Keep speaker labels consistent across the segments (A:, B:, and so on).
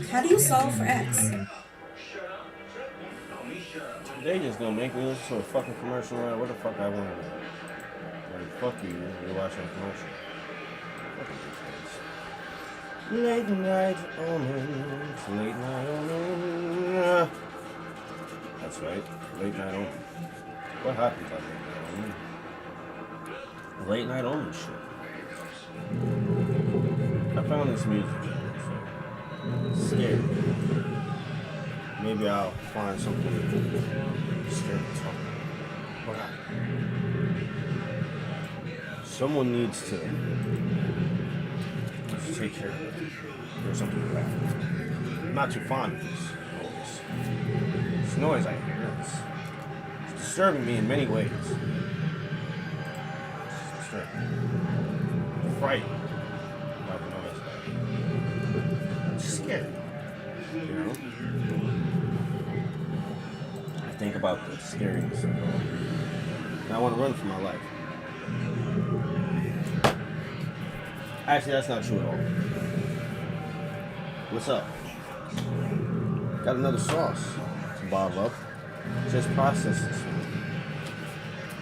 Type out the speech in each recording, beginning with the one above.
A: How do you solve for X?
B: They just gonna make me listen to a fucking commercial right what the fuck I want to do. Like, fuck you, you're watching a commercial. Late night omens, late night omen. That's right, late night omen. What happens at late night omen? Late night omen shit. I found this music, so scary. Maybe I'll find something scary to talk about. Someone needs to take care of it. Or something like that. I'm not too fond of this noise. This noise I hear it's disturbing me in many ways. It's disturbing. I'm frightened by the noise. It's scary. You know? I think about the scariness of it all. And I want to run for my life. Actually, that's not true at all. What's up? Got another sauce to bottle up. Just process this one.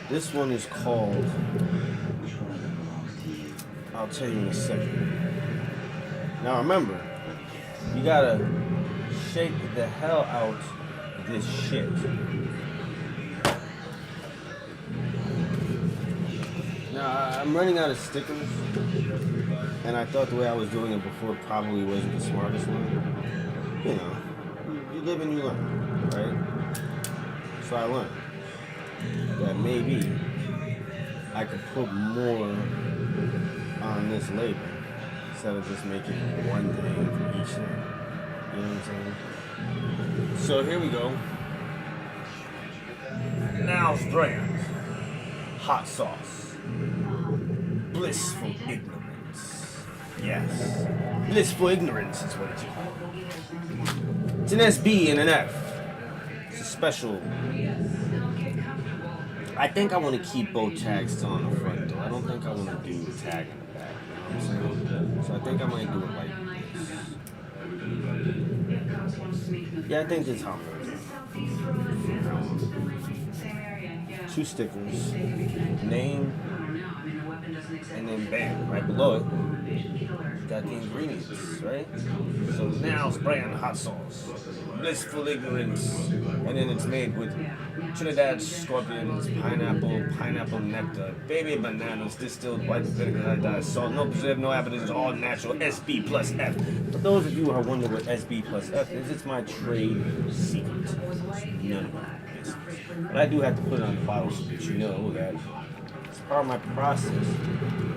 B: This one is called, I'll tell you in a second. Now remember, you gotta shake the hell out this shit. Now, I'm running out of stickers, and I thought the way I was doing it before probably wasn't the smartest one. You know, you live and you learn, right? So I learned that maybe I could put more on this label instead of just making one thing for each thing. You know what I'm saying? So here we go. NOWC brand hot sauce. Blissful ignorance. Yes. Blissful ignorance is what it's called. It's an SB and an F. It's a special. I think I want to keep both tags still on the front though. I don't think I want to do the tag in the back. You know what I'm saying? So I think I might do it like this. Yeah, I think this is how I'm going to do it. 2 stickers. Name. And then bam, right below it, got the ingredients, right? So NOWC brand hot sauce, blissful ignorance, and then it's made with Trinidad scorpions, pineapple nectar, baby bananas, distilled white vinegar, iodized salt, no preservative, no additives, all natural, SB plus F. For those of you who are wondering what SB plus F is, it's my trade secret. None of my business. But I do have to put it on the bottle so that you know that part of my process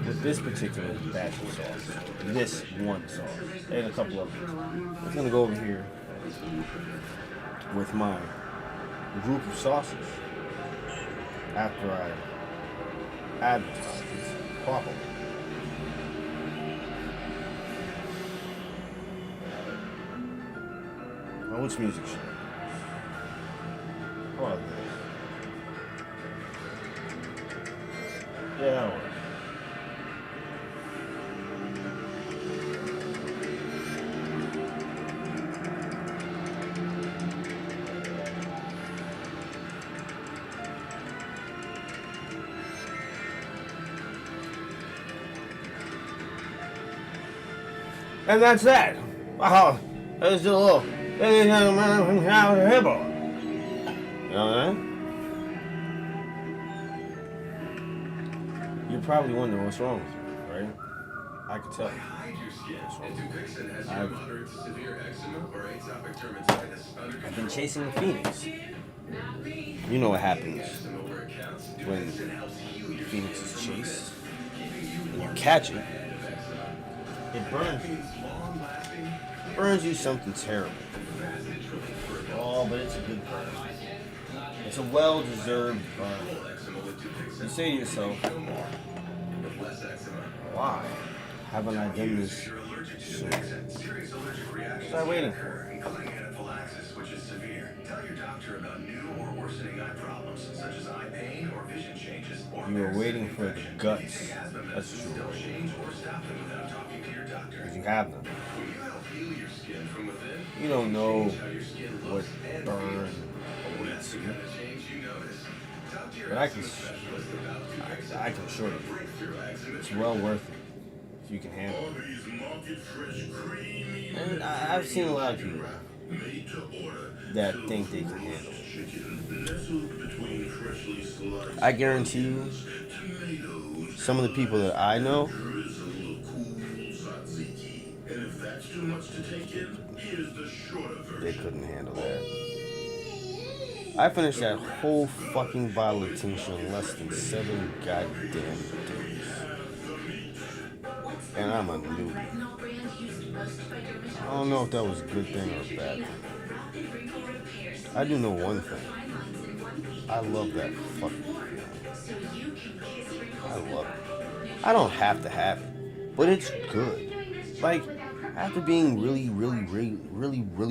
B: with this particular batch of sauce, this one sauce, and a couple of them. I'm gonna go over here with my group of sauces after I advertise it properly. Now, which music should I use? How about this? Yeah, that'll work. And that's that. Wow. That's just a little. You know that? You're probably wondering what's wrong with me, right? I can tell you. I've been chasing the phoenix. You know what happens when the phoenix is chased and you catch it. It burns you. It burns you something terrible. Oh, but it's a good burn. It's a well-deserved burn. You say to yourself, why haven't I done this sooner? What was I waiting for? You were waiting for the guts. That's true. Because you have them. You don't know what burn awaits you. But I can assure you, it's well worth it if you can handle it. And I've seen a lot of people that think they can handle it. I guarantee you, some of the people that I know, they couldn't handle that. I finished that whole fucking bottle of tincture in less than 7 goddamn days. And I'm a newbie. I don't know if that was a good thing or a bad thing. I do know one thing. I love that fucking thing. I love it. I don't have to have it, but it's good. Like, after being really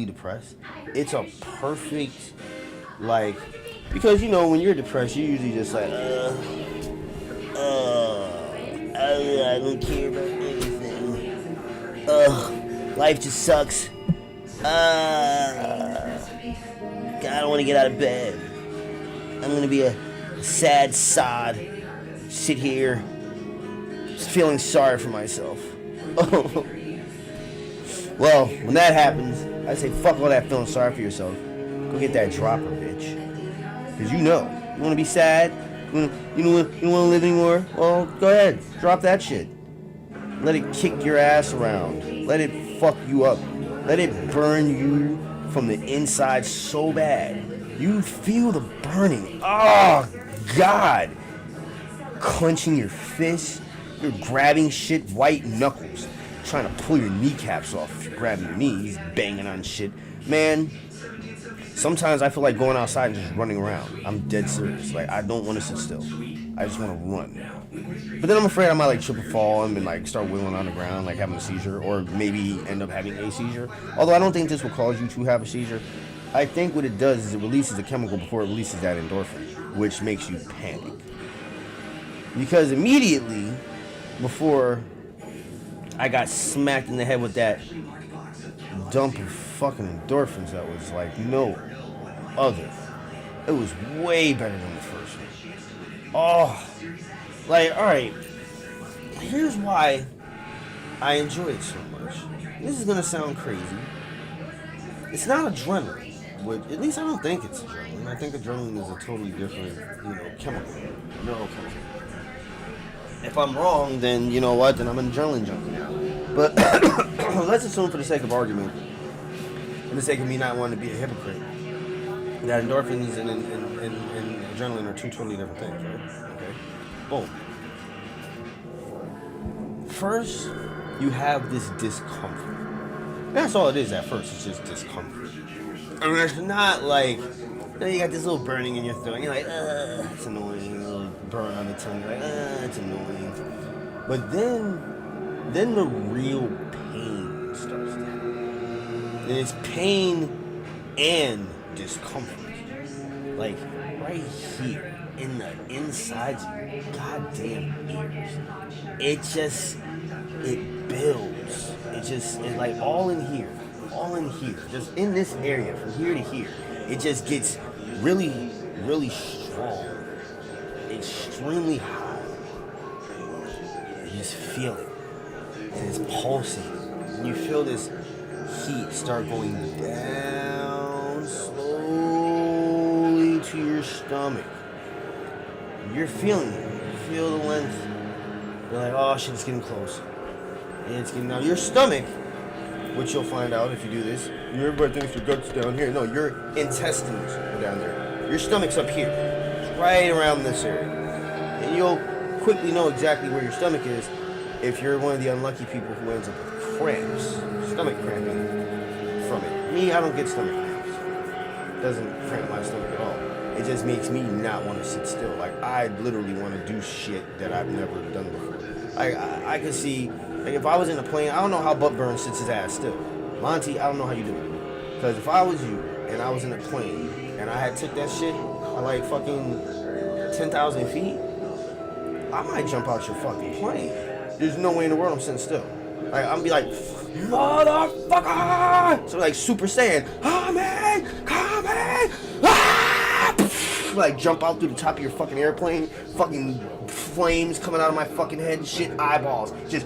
B: depressed, it's a perfect, like, because, you know, when you're depressed, you're usually just like, I don't care about anything. Life just sucks. God, I don't want to get out of bed. I'm going to be a sad sod. Sit here, just feeling sorry for myself. Well, when that happens, I say, fuck all that feeling sorry for yourself. Go get that dropper, bitch. Because you know, you want to be sad? You don't want to live anymore? Well, go ahead, drop that shit. Let it kick your ass around. Let it fuck you up. Let it burn you from the inside so bad. You feel the burning. Oh, God. Clenching your fists. You're grabbing shit, white knuckles. Trying to pull your kneecaps off if you're grabbing your knees, banging on shit. Man, sometimes I feel like going outside and just running around. I'm dead serious. Like, I don't want to sit still. I just want to run. But then I'm afraid I might like trip and fall and like start wheeling on the ground, like having a seizure, or maybe end up having a seizure. Although I don't think this will cause you to have a seizure. I think what it does is it releases a chemical before it releases that endorphin, which makes you panic. Because immediately before I got smacked in the head with that dump of fucking endorphins that was like no other. It was way better than the first one. Oh, like, alright, here's why I enjoy it so much. This is gonna sound crazy. It's not adrenaline. But at least I don't think it's adrenaline. I think adrenaline is a totally different, chemical, neurochemical. If I'm wrong, then you know what? Then I'm an adrenaline junkie now. But let's assume, for the sake of argument, for the sake of me not wanting to be a hypocrite, that endorphins and adrenaline are two totally different things, right? Okay. Boom. First, you have this discomfort. That's all it is at first. It's just discomfort. I mean, it's not like, you got this little burning in your throat, and you're like, it's annoying, a little burn on the tongue, you're like, it's annoying. But then the real pain starts to happen. And it's pain and discomfort. Like, right here, in the insides of your goddamn ears. It builds. It's like all in here, just in this area, from here to here. It just gets really, really strong, extremely high. You just feel it, and it's pulsing. And you feel this heat start going down slowly to your stomach. You're feeling it. You feel the length. You're like, oh shit, it's getting close. And it's getting down. Your stomach, which you'll find out if you do this. Everybody thinks your gut's down here. No, your intestines are down there. Your stomach's up here. It's right around this area. And you'll quickly know exactly where your stomach is if you're one of the unlucky people who ends up with cramps, stomach cramping from it. Me, I don't get stomach cramps. It doesn't cramp my stomach at all. It just makes me not want to sit still. Like, I literally want to do shit that I've never done before. I could see, like, if I was in a plane, I don't know how Butt Burn sits his ass still. Monty, I don't know how you do it. Because if I was you, and I was in a plane, and I had took that shit at like fucking 10,000 feet, I might jump out your fucking plane. There's no way in the world I'm sitting still. Like, I'm be like, motherfucker! So like Super Saiyan, come in! Ah! Like jump out through the top of your fucking airplane, fucking flames coming out of my fucking head and shit, eyeballs, just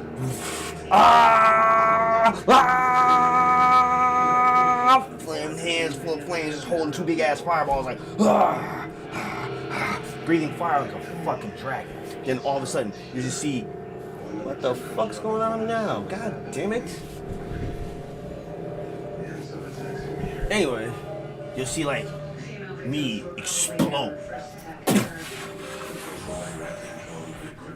B: flame hands full of flames, just holding two big ass fireballs, like breathing fire like a fucking dragon. Then all of a sudden, you just see, what the fuck's going on now? God damn it. Anyway, you'll see like me explode.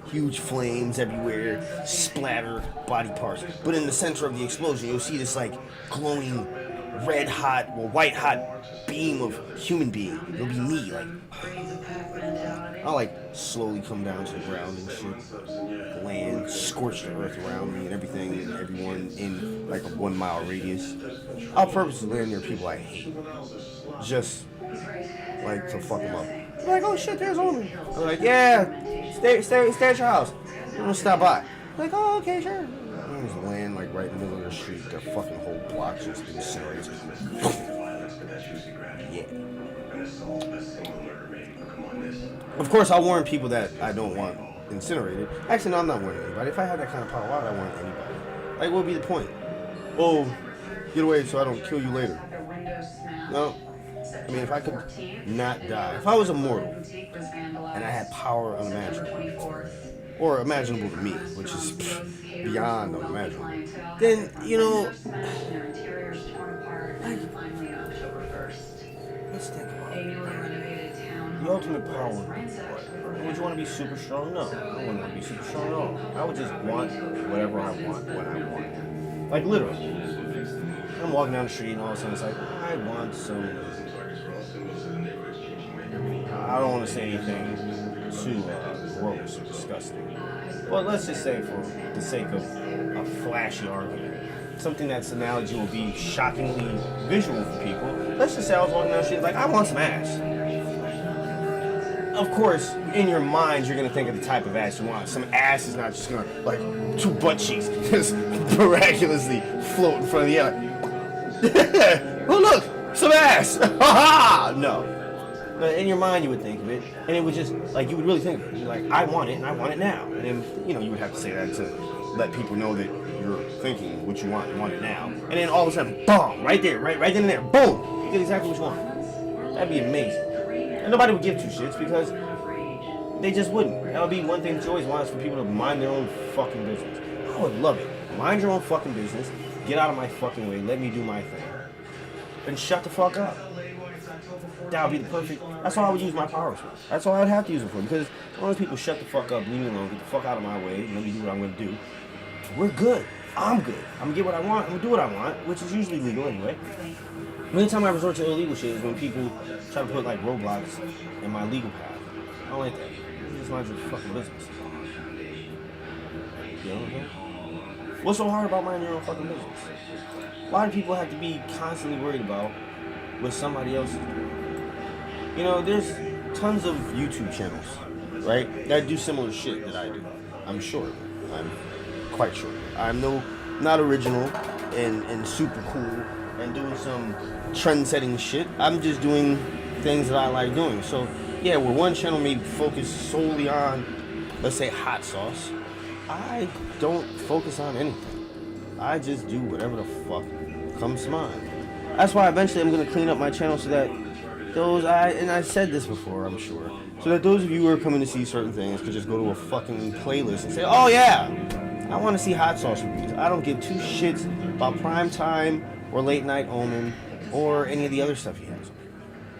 B: Huge flames everywhere, splatter body parts. But in the center of the explosion, you'll see this like glowing red hot or white hot beam of human being. It'll be me, like I'll like slowly come down to the ground and shit. Land, scorch the earth around me and everything and everyone in like a 1 mile radius. I'll purposely land near people I hate. Just like to fuck them up. I'm like, oh shit, there's Omen. I'm like, yeah, stay at your house. I'm gonna stop by. I'm like, oh, okay, sure. I just land like right in the middle of the street. Their fucking whole block just incinerates. Yeah. Of course, I'll warn people that I don't want incinerated. Actually, no, I'm not warning anybody. If I had that kind of power, why would I warn anybody? Like, what would be the point? Oh, get away so I don't kill you later. No. I mean, if I could not die, if I was immortal and I had power unimaginable, or imaginable to me, which is beyond unimaginable, then, you know, let's think about it. The ultimate power. Would you want to be super strong? No, I wouldn't want to be super strong at all. I would just want whatever I want when I want. Like literally. I'm walking down the street and all of a sudden it's like, I want some. I don't want to say anything too gross or disgusting. But let's just say for the sake of a flashy argument, something that's analogy will be shockingly visual for people. Let's just say I was walking down the street like, I want some ass. Of course, in your mind, you're going to think of the type of ass you want. Some ass is not just going to, like, two butt cheeks just miraculously float in front of the air. Oh, look, some ass. Ha no. But in your mind, you would think of it, and it would just, like, you would really think of it. You're like, I want it, and I want it now. And then, you know, you would have to say that to let people know that you're thinking what you want it now. And then all of a sudden, boom, right there, right then and there, boom, you get exactly what you want. That'd be amazing. And nobody would give two shits because they just wouldn't. That would be one thing that you always want, is for people to mind their own fucking business. I would love it. Mind your own fucking business. Get out of my fucking way. Let me do my thing. And shut the fuck up. That would be the perfect. That's all I would use my powers for. That's all I would have to use it for. Because as long as people shut the fuck up, leave me alone, get the fuck out of my way, and let me do what I'm going to do, we're good. I'm good. I'm going to get what I want. I'm going to do what I want, which is usually legal anyway. The only time I resort to illegal shit is when people try to put like roadblocks in my legal path. I don't like that. You just mind your fucking business. You know what I'm saying? What's so hard about minding your own fucking business? Why do people have to be constantly worried about what somebody else is doing? You know, there's tons of YouTube channels, right, that do similar shit that I do. I'm sure. I'm quite sure. I'm not original and super cool and doing some trend-setting shit. I'm just doing things that I like doing. So, yeah, where one channel may focus solely on, let's say, hot sauce, I don't focus on anything. I just do whatever the fuck comes to mind. That's why eventually I'm going to clean up my channel so that I said this before, I'm sure, so that those of you who are coming to see certain things could just go to a fucking playlist and say, oh yeah, I want to see hot sauce reviews. I don't give two shits about Prime Time or Late Night Omen or any of the other stuff he has.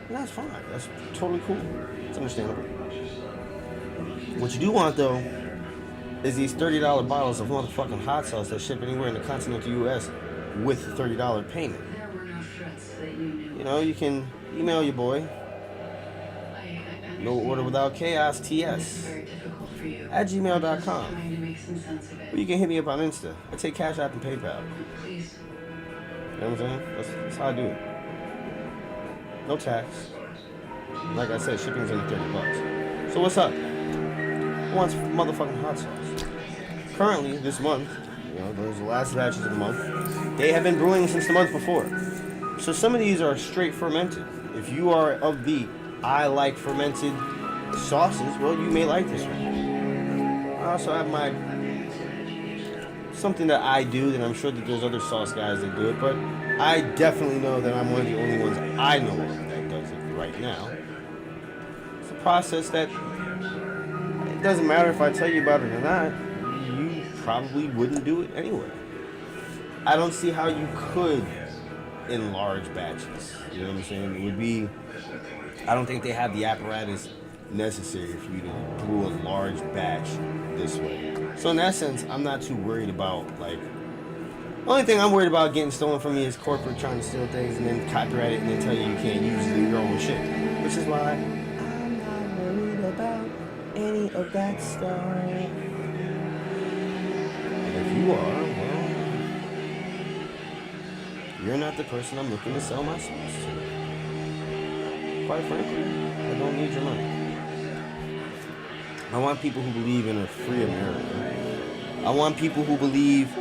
B: And that's fine. That's totally cool. It's understandable. What you do want, though, is these $30 bottles of motherfucking hot sauce that ship anywhere in the continental U.S. with a $30 payment. You know, you can email your boy. No order without chaos, TS at gmail.com. Or you can hit me up on Insta. I take Cash App and PayPal. You know what I'm saying? That's how I do it. No tax. Like I said, shipping's only $30. So what's up? Who wants motherfucking hot sauce? Currently, this month, You know, those are the last batches of the month. They have been brewing since the month before. So some of these are straight fermented. If you are of the I like fermented sauces, well, you may like this one. I also have my something that I do that I'm sure that there's other sauce guys that do it, but I definitely know that I'm one of the only ones I know of that does it right now. It's a process that it doesn't matter if I tell you about it or not, you probably wouldn't do it anyway. I don't see how you could in large batches. You know what I'm saying? It would be, I don't think they have the apparatus necessary for you to brew a large batch this way. So in that sense, I'm not too worried about, like, the only thing I'm worried about getting stolen from me is corporate trying to steal things and then copyright it and then tell you can't use it in your own shit. Which is why I'm not worried about any of that stuff. And if you are, well, you're not the person I'm looking to sell my sauce to. Quite frankly, I don't need your money. I want people who believe in a free America. I want people who believe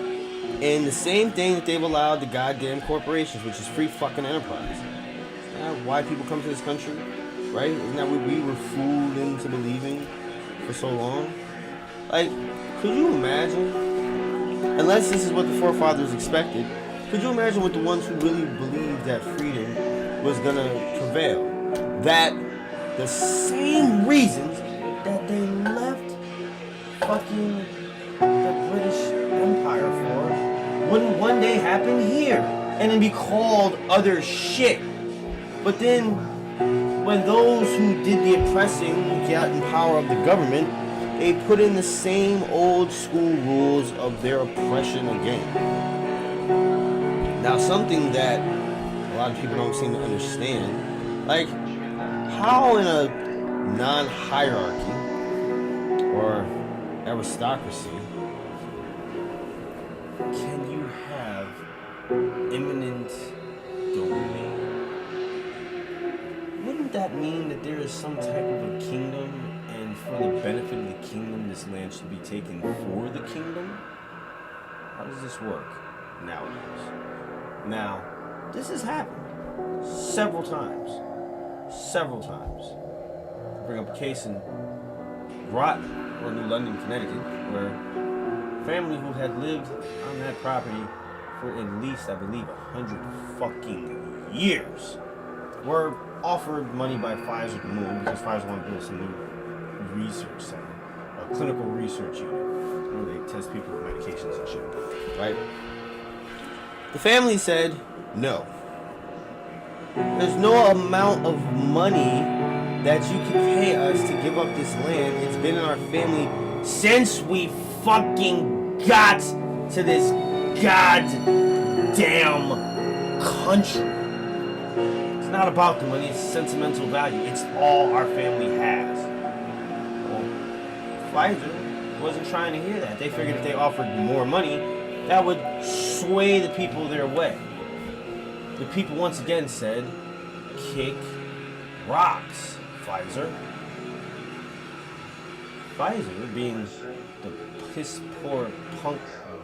B: in the same thing that they've allowed the goddamn corporations, which is free fucking enterprise. Isn't that why people come to this country? Right? Isn't that what we were fooled into believing for so long? Like, could you imagine, unless this is what the forefathers expected, could you imagine what the ones who really believed that freedom was gonna prevail? That the same reasons that they left fucking the British Empire for wouldn't one day happen here and then be called other shit. But then when those who did the oppressing got in power of the government, they put in the same old school rules of their oppression again. Now, something that a lot of people don't seem to understand, like, how in a non-hierarchy or aristocracy can you have eminent domain? Wouldn't that mean that there is some type of a kingdom, and for the benefit of the kingdom, this land should be taken for the kingdom? How does this work nowadays? Now, this has happened several times. Several times. I bring up a case in Groton, or New London, Connecticut, where a family who had lived on that property for at least, I believe, 100 fucking years were offered money by Pfizer to move because Pfizer wanted to build some new research center, a clinical research unit, where they test people with medications and shit, right? The family said no. There's no amount of money that you can pay us to give up this land. It's been in our family since we fucking got to this goddamn country. It's not about the money, it's sentimental value. It's all our family has. Well, Pfizer wasn't trying to hear that. They figured if they offered more money, that would sway the people their way. The people once again said, kick rocks, Pfizer. Pfizer, being the piss poor punk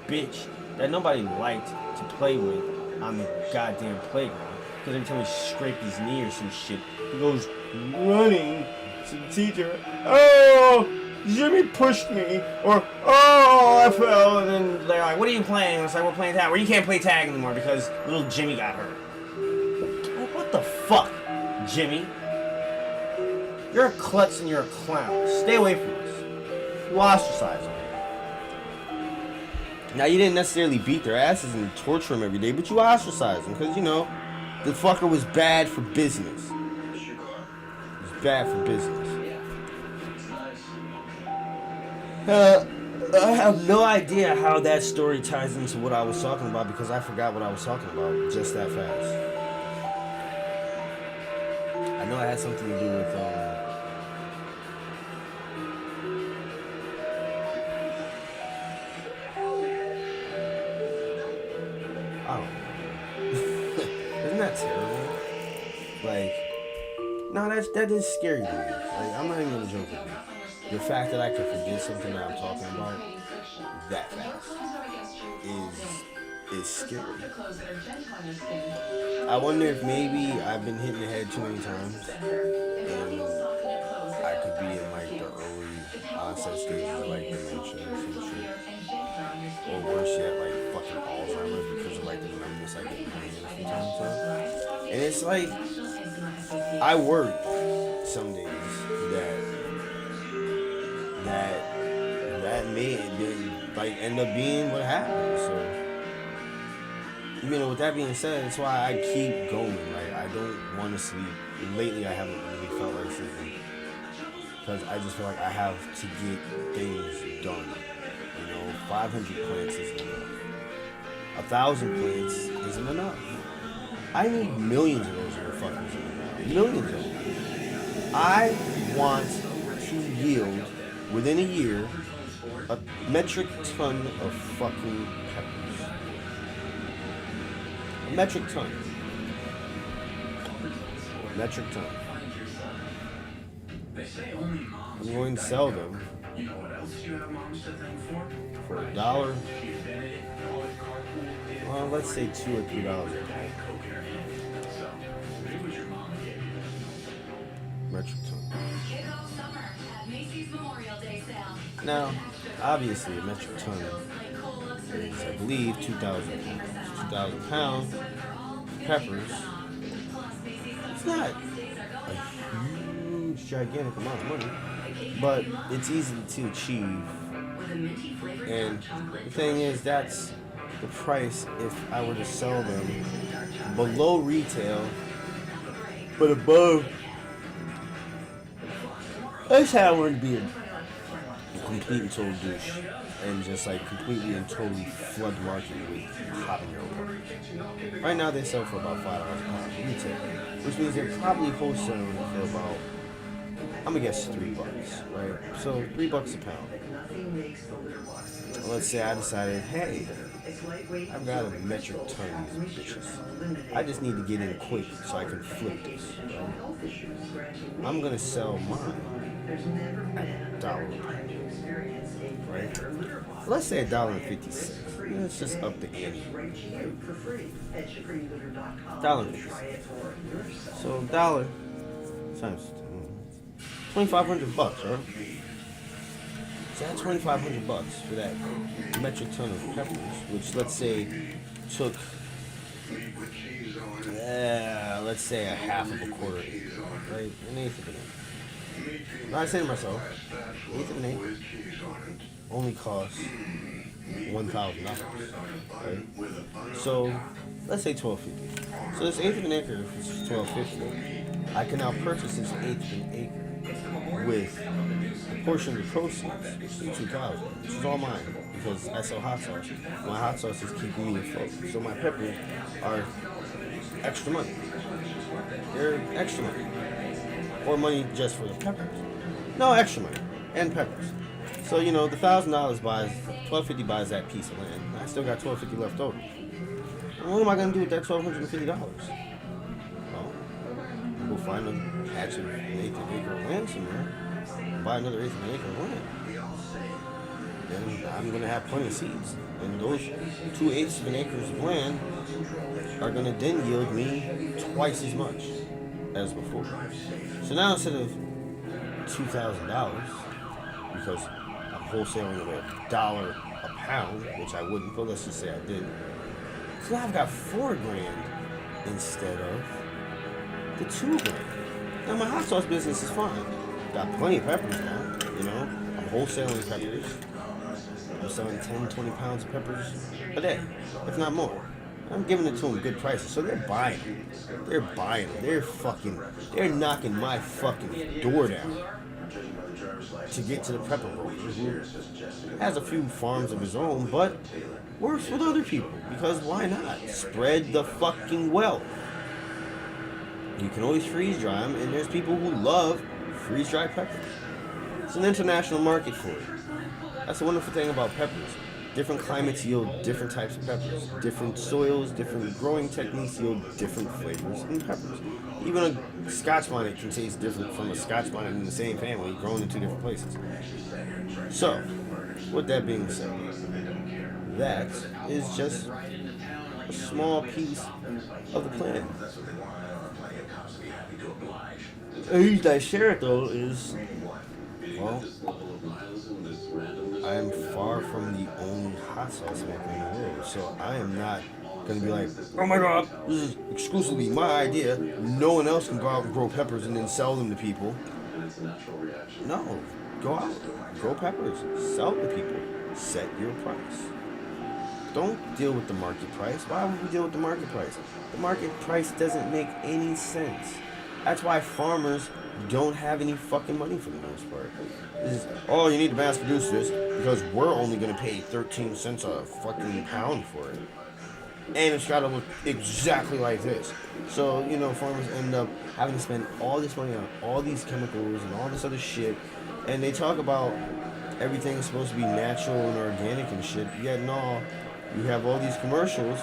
B: bitch that nobody liked to play with on the goddamn playground, because every time he scraped his knee or some shit, he goes running to the teacher. Oh, Jimmy pushed me, or oh, I fell, and then they're like, what are you playing? It's like, we're playing tag. Well, you can't play tag anymore because little Jimmy got hurt. Like, what the fuck, Jimmy? You're a klutz and you're a clown. Stay away from us. You ostracize them. Now, you didn't necessarily beat their asses and torture them every day, but you ostracize them because, you know, the fucker was bad for business. He was bad for business. I have no idea how that story ties into what I was talking about because I forgot what I was talking about just that fast. I know it had something to do with I don't know. Isn't that terrible? Like, no, that is scary to me. Like, I'm not even gonna joke with you. The fact that I can forget something that I'm talking about that fast is scary. I wonder if maybe I've been hitting the head too many times, and I could be in like the early onset stages of like dementia or some shit, or worse yet, like fucking Alzheimer's because of like the numbness I get in my hands from time to time. And it's like I worry some days that may like end up being what happened. So, with that being said, that's why I keep going. Like, I don't want to sleep. Lately, I haven't really felt like sleeping because I just feel like I have to get things done. 500 plants isn't enough. 1,000 plants isn't enough. I need millions of those motherfuckers in the ground. Millions of them. I want to yield within a year a metric ton of fucking peppers. A metric ton. Metric ton. I'm going to sell them for $1. Well, let's say $2 or $3 a pound. Metric ton. Now, obviously, a metric ton is, I believe, 2,000 pounds. 2,000 pounds peppers. It's not a huge, gigantic amount of money, but it's easy to achieve. And the thing is, that's the price if I were to sell them below retail, but above. I just had one to be a complete and total douche and just like completely and totally flood the market with habanero. Right now they sell for about $5 a pound retail, which means they're probably wholesaling for about, I'm gonna guess $3, right? So $3 a pound. Let's say I decided, hey, I've got a metric ton of these bitches. I just need to get in quick so I can flip this. Right? I'm gonna sell mine at $1 a pound. Right? Let's say $1.50. Let's just up the ante. Right? $1.50. So $1 times $2,500, right? So that's $2,500 for that metric ton of peppers, which let's say took, let's say a half of a quarter acre, right? An eighth of an acre. Now I say to myself, eighth of an acre only costs $1,000, right? So let's say $1,250. So this eighth of an acre is $1,250. I can now purchase this eighth of an acre with a portion of the proceeds, which is $2,000, which is all mine because I sell hot sauce. My hot sauce is keeping me afloat. So my peppers are extra money. They're extra money. Or money just for the peppers. No, extra money. And peppers. So, the $1,000 buys, $1,250 buys that piece of land. I still got $1,250 left over. And what am I going to do with that $1,250? Well, go find a patch of an eighth of an acre of land somewhere. Buy another eighth of an acre of land. Then I'm going to have plenty of seeds. And those 2/8 of an acre of land are going to then yield me twice as much as before. So now instead of $2,000, because I'm wholesaling at $1 a pound, which I wouldn't, but let's just say I did. So now I've got $4,000 instead of the $2,000. Now my hot sauce business is fine. Got plenty of peppers now, I'm wholesaling peppers. I'm selling 10, 20 pounds of peppers a day, if not more. I'm giving it to them good prices, so they're buying them. They're buying them. They're knocking my fucking door down to get to the pepper broker who has a few farms of his own, but works with other people, because why not? Spread the fucking wealth. You can always freeze dry them, and there's people who love freeze-dried peppers. It's an international market for it. That's the wonderful thing about peppers. Different climates yield different types of peppers. Different soils, different growing techniques yield different flavors in peppers. Even a Scotch bonnet can taste different from a Scotch bonnet in the same family, grown in two different places. So, with that being said, that is just a small piece of the plan. The reason I share it though is, well, I am far from the only hot sauce maker in the world, so I am not gonna be like, oh my god, this is exclusively my idea. No one else can go out and grow peppers and then sell them to people. No, go out, grow peppers, sell to people, set your price. Don't deal with the market price. Why would we deal with the market price? The market price doesn't make any sense. That's why farmers don't have any fucking money for the most part. Oh, you need to mass produce this because we're only going to pay 13 cents a fucking pound for it. And it's got to look exactly like this. So, farmers end up having to spend all this money on all these chemicals and all this other shit. And they talk about everything is supposed to be natural and organic and shit. Yet, no, you have all these commercials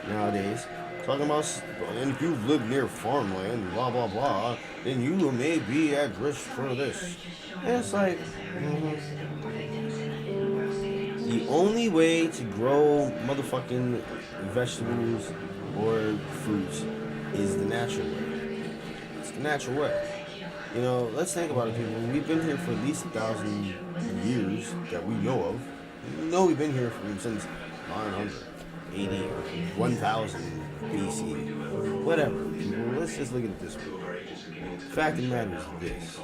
B: nowadays talking about, and if you live near farmland, blah, blah, blah, then you may be at risk for this. And it's like, the only way to grow motherfucking vegetables or fruits is the natural way. It's the natural way. Let's think about it, people. We've been here for at least 1,000 years that we know of. We've been here since 980 or 1000 BC. Whatever. Let's just look at it this way. The fact of the matter is this.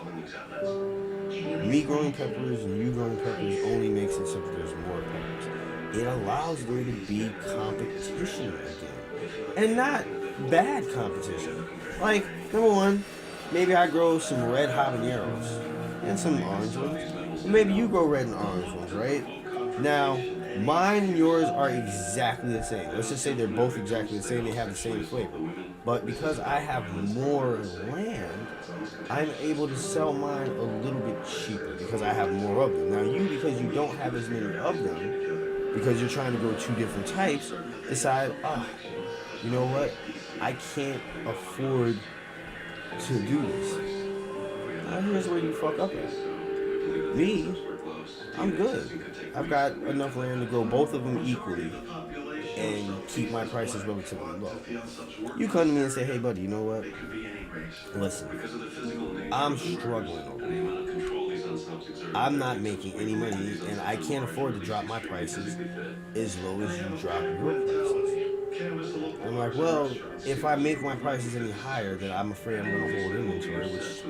B: Me growing peppers and you growing peppers only makes it so that there's more peppers. It allows there to be competition again. And not bad competition. Like, number one, maybe I grow some red habaneros and some orange ones. Maybe you grow red and orange ones, right? Now, mine and yours are exactly the same. Let's just say they're both exactly the same. They have the same flavor. But because I have more land, I'm able to sell mine a little bit cheaper because I have more of them. Now, you, because you don't have as many of them, because you're trying to grow two different types, decide, you know what? I can't afford to do this. Now, here's where you fuck up at. Me, I'm good. I've got enough land to grow both of them equally and keep my prices relatively low. You come to me and say, hey buddy, you know what? Listen, I'm struggling over here. I'm not making any money and I can't afford to drop my prices as low as you drop your prices. I'm like, well, if I make my prices any higher, then I'm afraid I'm going to hold inventory, which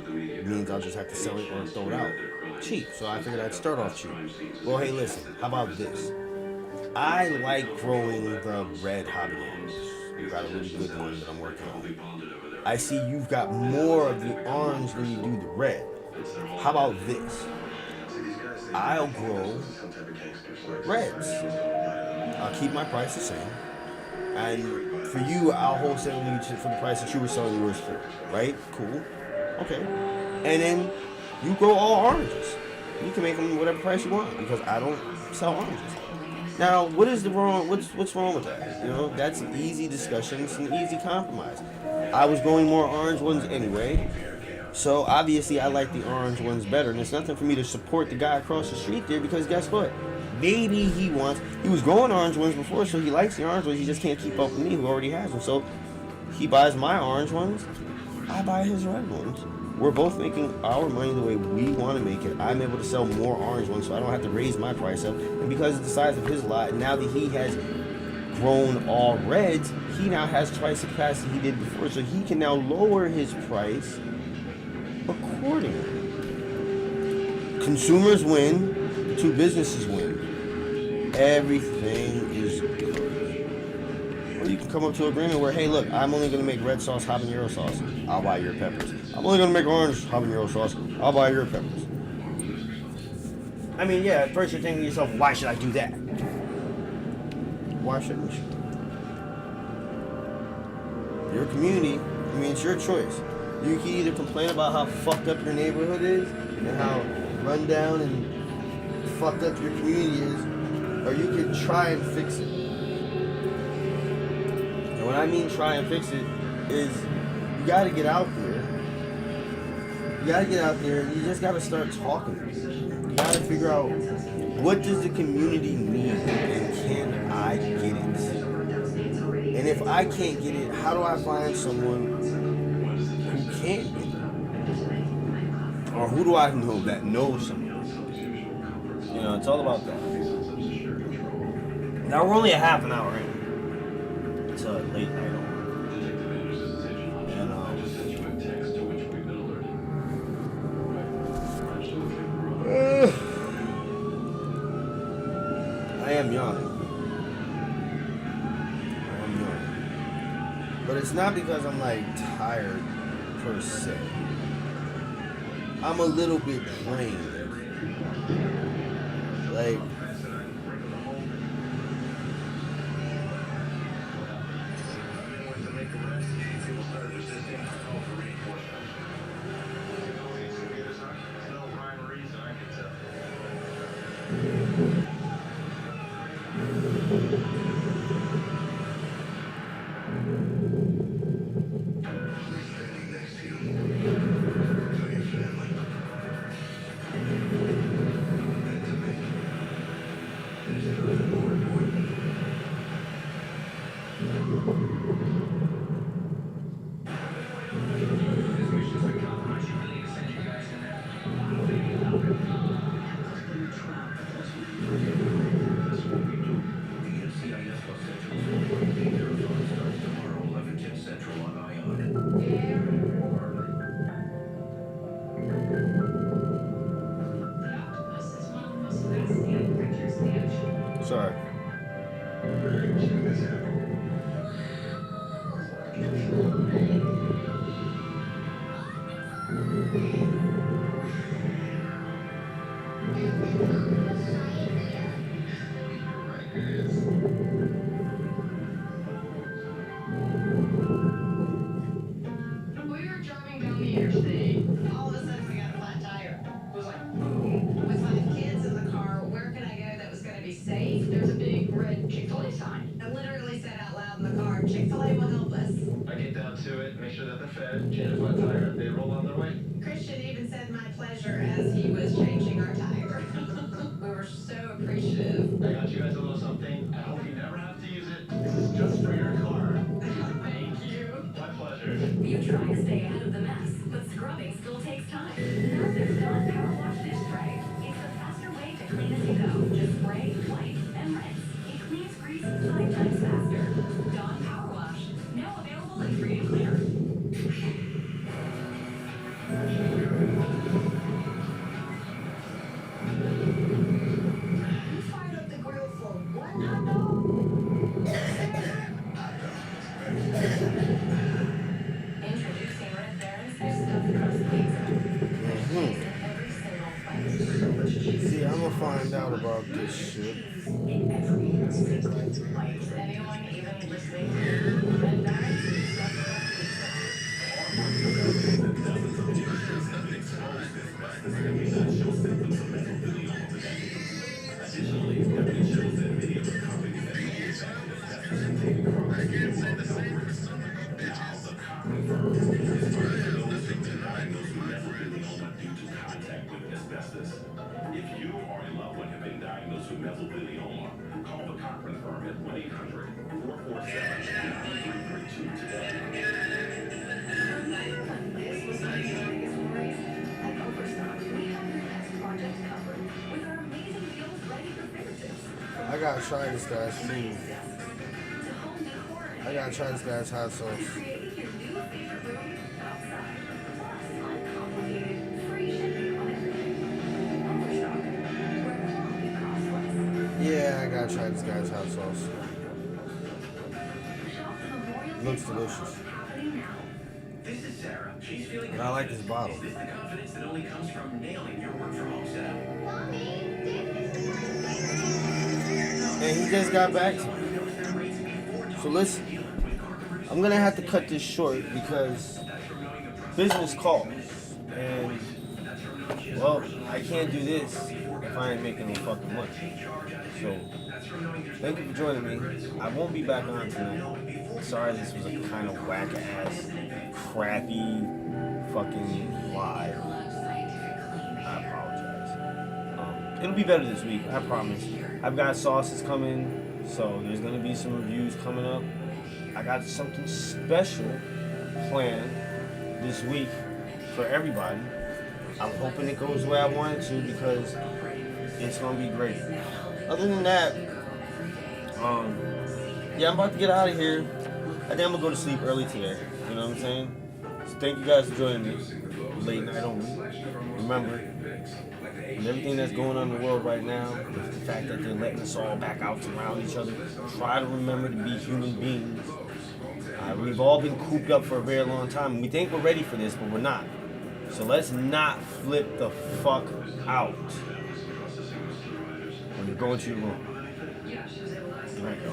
B: means I'll just have to sell it or throw it out cheap. So I figured I'd start off cheap. Well, hey, listen, how about this? I like growing the red habaneros. I've got a really good one that I'm working on. I see you've got more of the orange than you do the red. How about this? I'll grow reds. I'll keep my price the same. And for you, I'll wholesale you for the price that you were selling yours for. Right? Cool. Okay. And then you grow all oranges. You can make them whatever price you want because I don't sell oranges. Now, what's wrong with that? That's an easy discussion. It's an easy compromise. I was growing more orange ones anyway, so obviously I like the orange ones better. And it's nothing for me to support the guy across the street there because guess what? Maybe he was growing orange ones before, so he likes the orange ones. He just can't keep up with me who already has them. So he buys my orange ones, I buy his red ones. We're both making our money the way we want to make it. I'm able to sell more orange ones, so I don't have to raise my price up. And because of the size of his lot, now that he has grown all reds, he now has twice the capacity he did before, so he can now lower his price accordingly. Consumers win, the two businesses win. Everything is good. Or you can come up to an agreement where, hey, look, I'm only going to make red sauce, habanero sauce. I'll buy your peppers. I'm only going to make orange habanero sauce. I'll buy your peppers. I mean, yeah, at first you're thinking to yourself, why should I do that? Why shouldn't you? Your community, it's your choice. You can either complain about how fucked up your neighborhood is and how run down and fucked up your community is, or you can try and fix it. And when I mean try and fix it, is you gotta get out there. You gotta get out there and you just gotta start talking. You gotta figure out what does the community need and can I get it. And if I can't get it, how do I find someone who can get it? Or who do I know that knows someone? You know, it's all about that. Now we're only a half an hour in. It's a late night on. And I am yawning. But it's not because I'm like tired per se. I'm a little bit drained. Like, sorry.
C: We were driving down the interstate. All of a sudden, we got a flat tire. It was like, boom. With 5 kids in the car, where can I go that was going to be safe? There's a big red Chick-fil-A sign. I literally said out loud in the car, Chick-fil-A will help us.
D: I get down to it, make sure that they're fed, change a flat tire, they roll on their way.
C: Christian even said my pleasure as he was changing our tire. We were so appreciative.
D: I got you guys a little something. I hope you never have to use it. This is just for your car.
C: Thank you.
D: My pleasure.
E: You try to stay out of the mess, but scrubbing still takes time. Now there's Dawn Power Wash Dish Spray. It's the faster way to clean as you go. Just spray, wipe, and rinse. It cleans grease 5 times faster. Dawn Power Wash. Now available in free and clear.
C: You fired up the grill for what hot dog?
E: Introducing Red Baron's new stuffed crust pizza. Every single bite.
B: See, I'm gonna find out about this shit.
E: In every single bite. Anyone even listening? Red Baron's new stuffed crust pizza.
F: If you or a loved one have been diagnosed with mesothelioma, call the Cochrane firm at 1-800-447-9332 today.
E: This was one of your biggest worries. At Overstock, we have your next project covered with our amazing deals ready for fingertips.
B: I gotta try this guy's food.
E: To home decor and
B: I gotta try this guy's hot sauce.
E: creating your new favorite room outside. Plus, uncomplicated, free shipping on everything. Overstock, where quality costs less.
B: Yeah, I gotta try this guy's hot sauce.
E: Shop the Memorial Day
B: Looks
E: sale
B: delicious.
E: happening now.
F: This is Sarah. She's feeling
B: And I like this bottle.
F: Is this the confidence that only comes from nailing your work from home setup?
B: And he just got back to me. So listen, I'm gonna have to cut this short because business calls. And, well, I can't do this if I ain't making no fucking money. So, thank you for joining me. I won't be back on tonight. Sorry this was a kind of whack-ass, crappy fucking live. I apologize. It'll be better this week, I promise. I've got sauces coming. So there's gonna be some reviews coming up. I got something special planned this week for everybody. I'm hoping it goes the way I want it to because it's gonna be great. Other than that, yeah, I'm about to get out of here. I think I'm gonna go to sleep early today. You know what I'm saying? So thank you guys for joining me. Late Night Omen. Remember, and everything that's going on in the world right now, the fact that they're letting us all back out around each other, try to remember to be human beings. We've all been cooped up for a very long time. We think we're ready for this, but we're not. So let's not flip the fuck out when you're going to your room. Right, yo.